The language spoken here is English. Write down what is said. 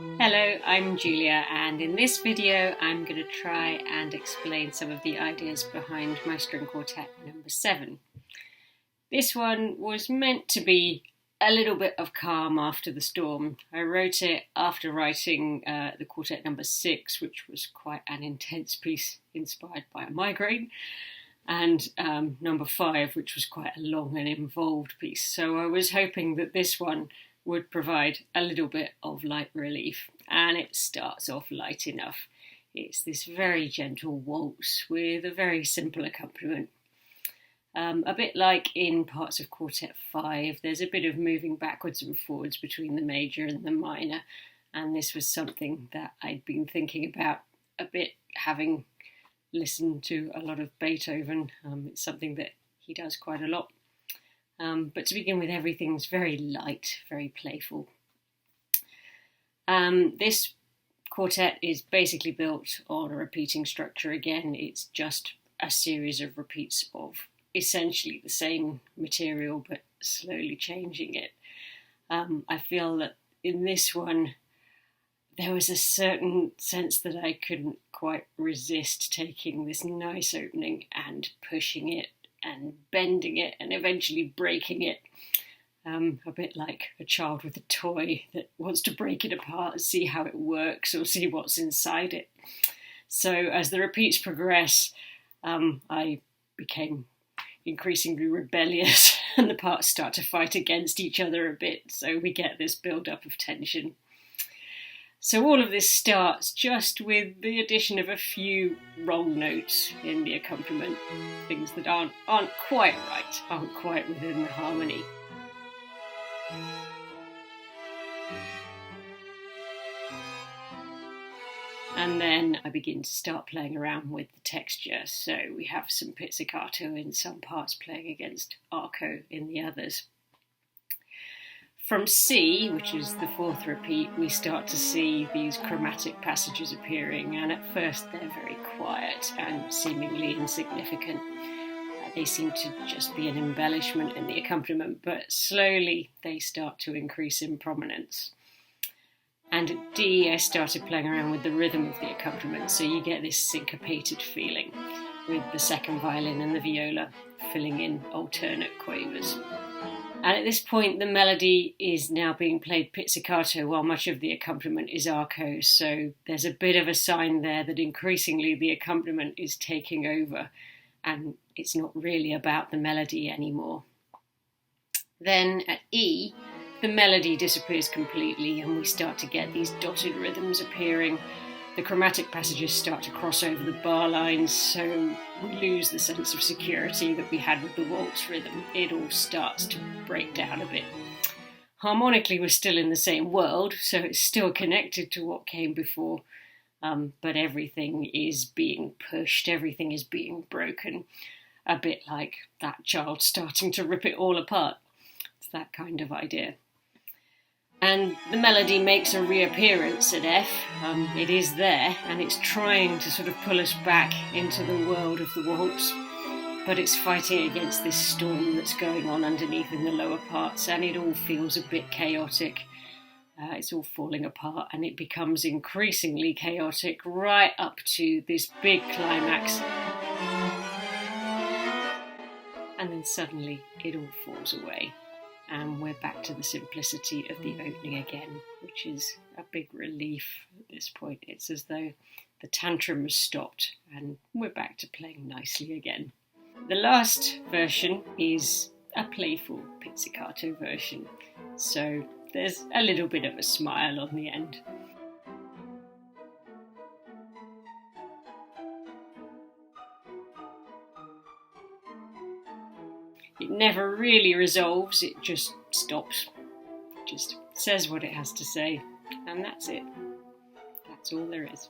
Hello, I'm Julia, and in this video I'm going to try and explain some of the ideas behind my string quartet number 7. This one was meant to be a little bit of calm after the storm. I wrote it after writing the quartet number 6, which was quite an intense piece inspired by a migraine, and number 5, which was quite a long and involved piece. So I was hoping that this one would provide a little bit of light relief, and it starts off light enough. It's this very gentle waltz with a very simple accompaniment. A bit like in parts of Quartet 5, there's a bit of moving backwards and forwards between the major and the minor, and this was something that I'd been thinking about a bit, having listened to a lot of Beethoven. It's something that he does quite a lot. But to begin with, everything's very light, very playful. This quartet is basically built on a repeating structure again. It's just a series of repeats of essentially the same material, but slowly changing it. I feel that in this one, there was a certain sense that I couldn't quite resist taking this nice opening and pushing it and bending it and eventually breaking it. A bit like a child with a toy that wants to break it apart and see how it works or see what's inside it. So as the repeats progress, I became increasingly rebellious and the parts start to fight against each other a bit, so we get this build-up of tension. So all of this starts just with the addition of a few wrong notes in the accompaniment, things that aren't quite right, aren't quite within the harmony. And then I begin to start playing around with the texture, so we have some pizzicato in some parts playing against arco in the others. From C, which is the 4th repeat, we start to see these chromatic passages appearing, and at first they're very quiet and seemingly insignificant. They seem to just be an embellishment in the accompaniment, but slowly they start to increase in prominence. And at D, I started playing around with the rhythm of the accompaniment, so you get this syncopated feeling with the second violin and the viola filling in alternate quavers. And at this point, the melody is now being played pizzicato while much of the accompaniment is arco, so there's a bit of a sign there that increasingly the accompaniment is taking over and it's not really about the melody anymore. Then at E, the melody disappears completely and we start to get these dotted rhythms appearing. The chromatic passages start to cross over the bar lines, so we lose the sense of security that we had with the waltz rhythm. It all starts to break down a bit. Harmonically, we're still in the same world, so it's still connected to what came before, but everything is being pushed, everything is being broken, a bit like that child starting to rip it all apart. It's that kind of idea. And the melody makes a reappearance at F. It is there, and it's trying to sort of pull us back into the world of the waltz, but it's fighting against this storm that's going on underneath in the lower parts, and it all feels a bit chaotic. It's all falling apart, and it becomes increasingly chaotic right up to this big climax. And then suddenly it all falls away. And we're back to the simplicity of the opening again, which is a big relief at this point. It's as though the tantrum has stopped and we're back to playing nicely again. The last version is a playful pizzicato version, so there's a little bit of a smile on the end. It never really resolves, it just stops. It just says what it has to say, and that's it. That's all there is.